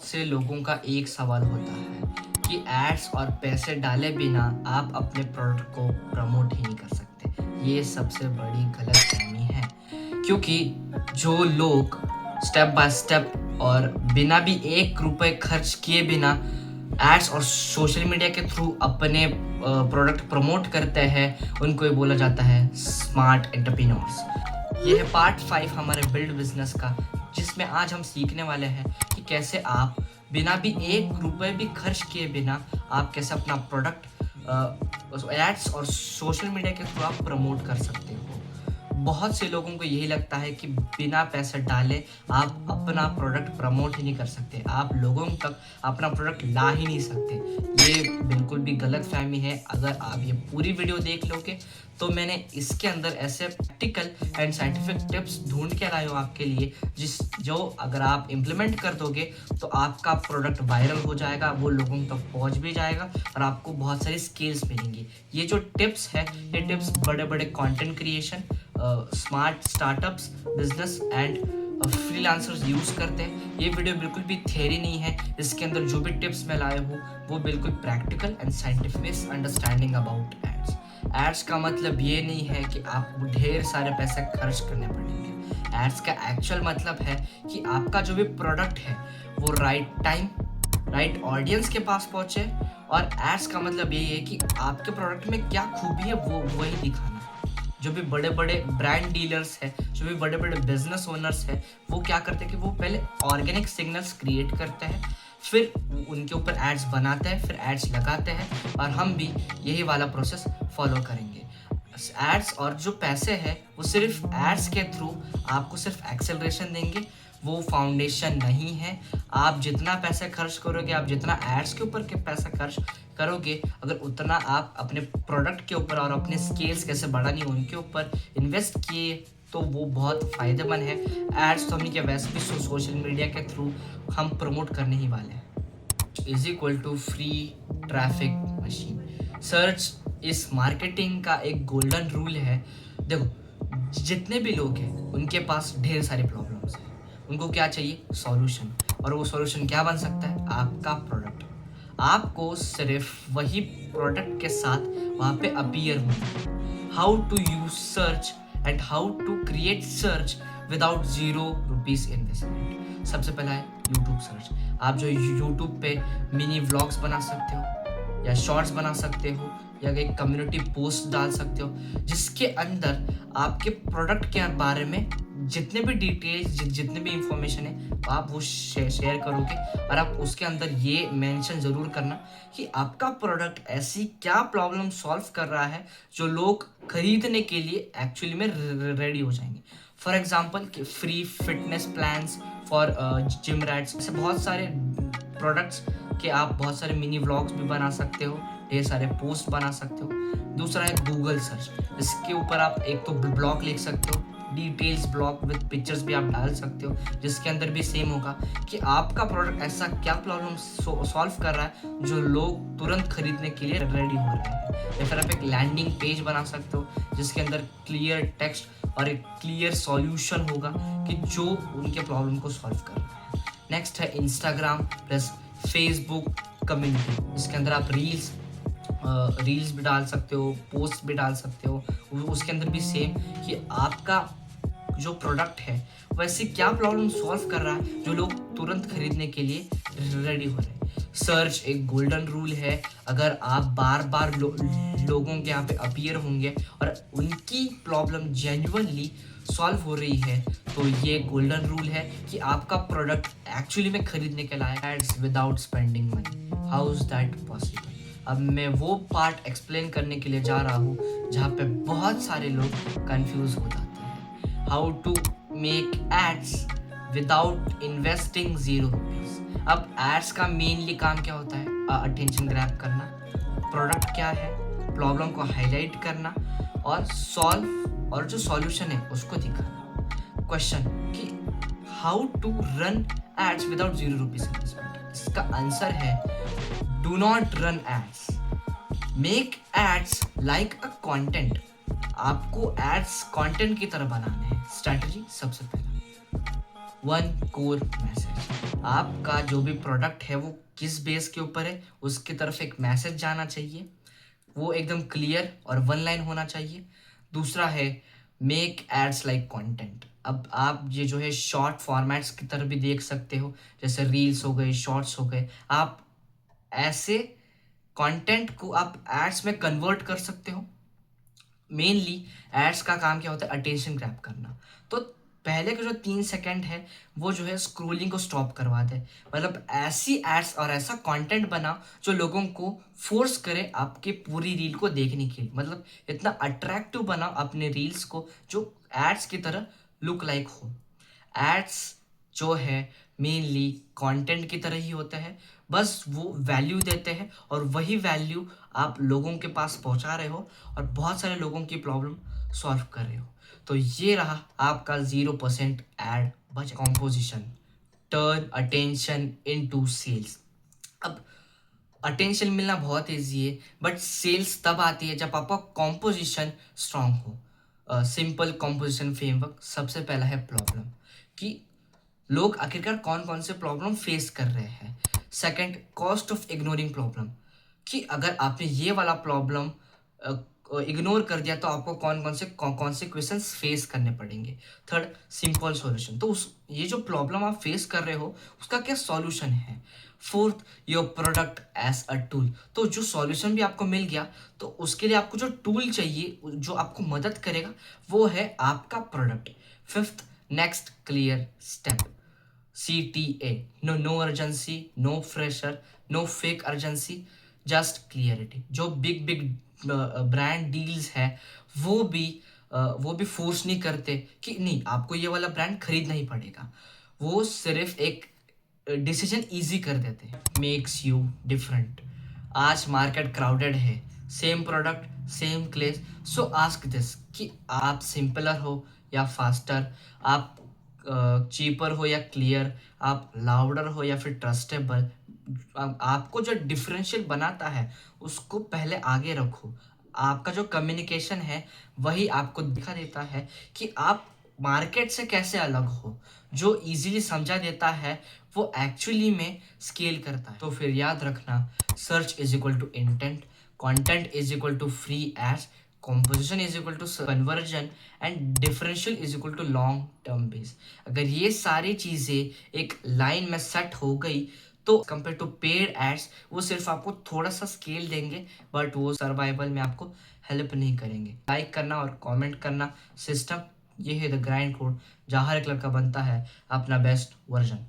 से लोगों का एक सवाल होता है कि एड्स और पैसे डाले बिना आप अपने प्रोडक्ट को प्रमोट ही नहीं कर सकते। ये सबसे बड़ी गलतफहमी है, क्योंकि जो लोग स्टेप बाय स्टेप और बिना भी ₹1 खर्च किए बिना एड्स और सोशल मीडिया के थ्रू अपने प्रोडक्ट प्रमोट करते हैं, उनको ये बोला जाता है स्मार्ट एंटरप्रेन्योर्स। ये है पार्ट 5 हमारे बिल्ड बिजनेस का, जिसमें आज हम सीखने वाले हैं कि कैसे आप बिना भी ₹1 भी खर्च किए बिना आप कैसे अपना प्रोडक्ट एड्स और सोशल मीडिया के थ्रू आप प्रमोट कर सकते हो। बहुत से लोगों को यही लगता है कि बिना पैसे डाले आप अपना प्रोडक्ट प्रमोट ही नहीं कर सकते, आप लोगों तक अपना प्रोडक्ट ला ही नहीं सकते। ये बिल्कुल भी गलतफहमी है। अगर आप ये पूरी वीडियो देख लोगे तो मैंने इसके अंदर ऐसे प्रैक्टिकल एंड साइंटिफिक टिप्स ढूंढ के लाया हूँ आपके लिए, जो अगर आप इम्प्लीमेंट कर दोगे तो आपका प्रोडक्ट वायरल हो जाएगा, वो लोगों तक पहुँच भी जाएगा और आपको बहुत सारी स्किल्स मिलेंगी। ये जो टिप्स है, ये टिप्स बड़े बड़े content creation, smart startups, business and freelancers use करते हैं। ये वीडियो बिल्कुल भी थ्योरी नहीं है, इसके अंदर जो भी टिप्स मैं लाया हूँ वो बिल्कुल practical and scientific understanding about AIDS. AIDS का मतलब ये नहीं है कि आपको ढेर सारे पैसे खर्च करने पड़ेंगे। एड्स का एक्चुअल मतलब है कि आपका जो भी प्रोडक्ट है वो राइट टाइम, राइट ऑडियंस के पास पहुंचे। और एड्स का मतलब यही है कि आपके प्रोडक्ट में क्या खूबी है वो वही दिखाना। जो भी बड़े बड़े ब्रांड डीलर्स हैं, जो भी बड़े बड़े बिजनेस ओनर्स हैं, वो क्या करते हैं कि वो पहले ऑर्गेनिक सिग्नल्स क्रिएट करते हैं, फिर उनके ऊपर एड्स बनाते हैं, फिर एड्स लगाते हैं, और हम भी यही वाला प्रोसेस फॉलो करेंगे। एड्स और जो पैसे हैं वो सिर्फ एड्स के थ्रू आपको सिर्फ एक्सेलरेशन देंगे, वो फाउंडेशन नहीं है। आप जितना पैसे खर्च करोगे, आप जितना एड्स के ऊपर के पैसा खर्च करोगे, अगर उतना आप अपने प्रोडक्ट के ऊपर और अपने स्केल्स कैसे बढ़ानी है उनके ऊपर इन्वेस्ट किए तो वो बहुत फ़ायदेमंद है। एड्स तो हमने क्या वैसे भी सोशल मीडिया के थ्रू हम प्रमोट करने ही वाले हैं। Is equal to free traffic machine. Search इस मार्केटिंग का एक गोल्डन रूल है। देखो, जितने भी लोग हैं उनके पास ढेर सारे प्रॉब्लम्स हैं, उनको क्या चाहिए? सॉल्यूशन। और वो सॉल्यूशन क्या बन सकता है? आपका प्रोडक्ट। आपको सिर्फ वही प्रोडक्ट के साथ वहाँ पे अपीयर होना। How to use search and how to create search without ₹0 investment. सबसे पहला है यूट्यूब सर्च। आप जो यूट्यूब पे मिनी व्लॉग्स बना सकते हो, या शॉर्ट्स बना सकते हो, या एक कम्युनिटी पोस्ट डाल सकते हो, जिसके अंदर आपके प्रोडक्ट के बारे में जितने भी डिटेल्स, जितने भी इंफॉर्मेशन है आप वो शेयर करोगे। और आप उसके अंदर ये मेंशन ज़रूर करना कि आपका प्रोडक्ट ऐसी क्या प्रॉब्लम सॉल्व कर रहा है जो लोग खरीदने के लिए एक्चुअली में रेडी हो जाएंगे। फॉर एग्जाम्पल कि free fitness plans for gym rats, ऐसे बहुत सारे प्रोडक्ट्स के आप बहुत सारे मिनी व्लॉग्स भी बना सकते हो, ढेर सारे पोस्ट बना सकते हो। दूसरा है गूगल सर्च। इसके ऊपर आप एक तो ब्लॉग लिख सकते हो, डिटेल्स ब्लॉग विद पिक्चर्स भी आप डाल सकते हो, जिसके अंदर भी सेम होगा कि आपका प्रोडक्ट ऐसा क्या प्रॉब्लम सॉल्व कर रहा है जो लोग तुरंत खरीदने के लिए रेडी हो रहे हैं। या फिर आप एक लैंडिंग पेज बना सकते हो जिसके अंदर क्लियर टेक्स्ट और एक क्लियर सॉल्यूशन होगा कि जो उनके प्रॉब्लम को सॉल्व कर रहा है। नेक्स्ट है इंस्टाग्राम प्लस फेसबुक कम्युनिटी। इसके अंदर आप रील्स भी डाल सकते हो, पोस्ट भी डाल सकते हो। उसके अंदर भी सेम कि आपका जो प्रोडक्ट है वो ऐसी क्या प्रॉब्लम सॉल्व कर रहा है जो लोग तुरंत खरीदने के लिए रेडी हो रहे हैं। सर्च एक गोल्डन रूल है। अगर आप बार बार लोगों के यहाँ पे अपीयर होंगे और उनकी प्रॉब्लम जेन्युइनली सॉल्व हो रही है तो ये गोल्डन रूल है कि आपका प्रोडक्ट एक्चुअली में खरीदने के लायक है। Ads without spending money, how is that possible? अब मैं वो पार्ट एक्सप्लेन करने के लिए जा रहा हूँ जहाँ पे बहुत सारे लोग कंफ्यूज हो जाते हैं। How to make ads without investing ₹0। अब एड्स का मेनली काम क्या होता है? अटेंशन ग्रैब करना, प्रोडक्ट क्या है, प्रॉब्लम को हाईलाइट करना और सॉल्व और जो सॉल्यूशन है उसको दिखाना। क्वेश्चन कि how to run ads without ₹0 investment. इसका आंसर है do not run ads, make ads like a content. आपको एड्स कंटेंट की तरह बनाने हैं। स्ट्रैटेजी सबसे पहला, वन कोर मैसेज। आपका जो भी प्रोडक्ट है वो किस बेस के ऊपर है उसकी तरफ एक मैसेज जाना चाहिए, वो एकदम क्लियर और वन लाइन होना चाहिए। दूसरा है मेक एड्स लाइक कंटेंट। अब आप ये जो है शॉर्ट फॉर्मेट्स की तरफ भी देख सकते हो, जैसे रील्स हो गए, शॉर्ट्स हो गए। आप ऐसे कंटेंट को आप एड्स में कन्वर्ट कर सकते हो। मेनली एड्स का काम क्या होता है, अटेंशन ग्रैब करना। तो पहले के जो 3 सेकंड है वो जो है स्क्रोलिंग को स्टॉप करवा दे। मतलब ऐसी एड्स और ऐसा कंटेंट बना जो लोगों को फोर्स करे आपके पूरी रील को देखने के लिए। मतलब इतना अट्रैक्टिव बना अपने रील्स को जो एड्स की तरह लुक लाइक हो। एड्स जो है मेनली कंटेंट की तरह ही होता है, बस वो वैल्यू देते हैं और वही वैल्यू आप लोगों के पास पहुंचा रहे हो और बहुत सारे लोगों की प्रॉब्लम सॉल्व कर रहे हो। तो ये रहा आपका 0% ad budget. Composition, turn attention into sales. अब अटेंशन मिलना बहुत ईजी है, बट सेल्स तब आती है जब आपका कॉम्पोजिशन स्ट्रांग हो। सिंपल कॉम्पोजिशन फ्रेमवर्क सबसे पहला है प्रॉब्लम, कि लोग आखिरकार कौन कौन से प्रॉब्लम फेस कर रहे हैं। Second, cost of ignoring problem, कि अगर आपने ये वाला प्रॉब्लम इग्नोर कर दिया तो आपको कौन कौन से कॉन्सिक्वेंसेस फेस करने पड़ेंगे। थर्ड, सिंपल सॉल्यूशन, तो उस ये जो प्रॉब्लम आप फेस कर रहे हो उसका क्या सॉल्यूशन है। Fourth, your product as a tool, तो जो सॉल्यूशन भी आपको मिल गया तो उसके लिए आपको जो टूल चाहिए जो आपको मदद करेगा वो है आपका product. Fifth, next clear step, CTA, no urgency, no pressure, no fake urgency, just clarity. जो बिग बिग ब्रांड डील्स है वो भी वो भी फोर्स नहीं करते कि नहीं आपको ये वाला ब्रांड खरीदना ही पड़ेगा। वो सिर्फ एक डिसीजन इजी कर देते हैं। Makes you different. आज मार्केट क्राउडेड है, same product same class, so ask this कि आप सिंपलर हो या फास्टर, आप चीपर हो या क्लियर, आप लाउडर हो या फिर ट्रस्टेबल। आपको जो डिफरेंशियल बनाता है उसको पहले आगे रखो। आपका जो कम्युनिकेशन है वही आपको दिखा देता है कि आप मार्केट से कैसे अलग हो। जो इजीली समझा देता है वो एक्चुअली में स्केल करता है। तो फिर याद रखना, search is equal to intent, content is equal to free ads, composition is equal to conversion and differential is equal to long term base. अगर ये सारी चीज़ें एक लाइन में सेट हो गई तो कंपेयर टू पेड एड्स वो सिर्फ आपको थोड़ा सा स्केल देंगे, बट वो सर्वाइवल में आपको हेल्प नहीं करेंगे। लाइक करना और कमेंट करना सिस्टम, ये है द ग्राइंड कोड जहाँ हर एक लड़का बनता है अपना बेस्ट वर्जन।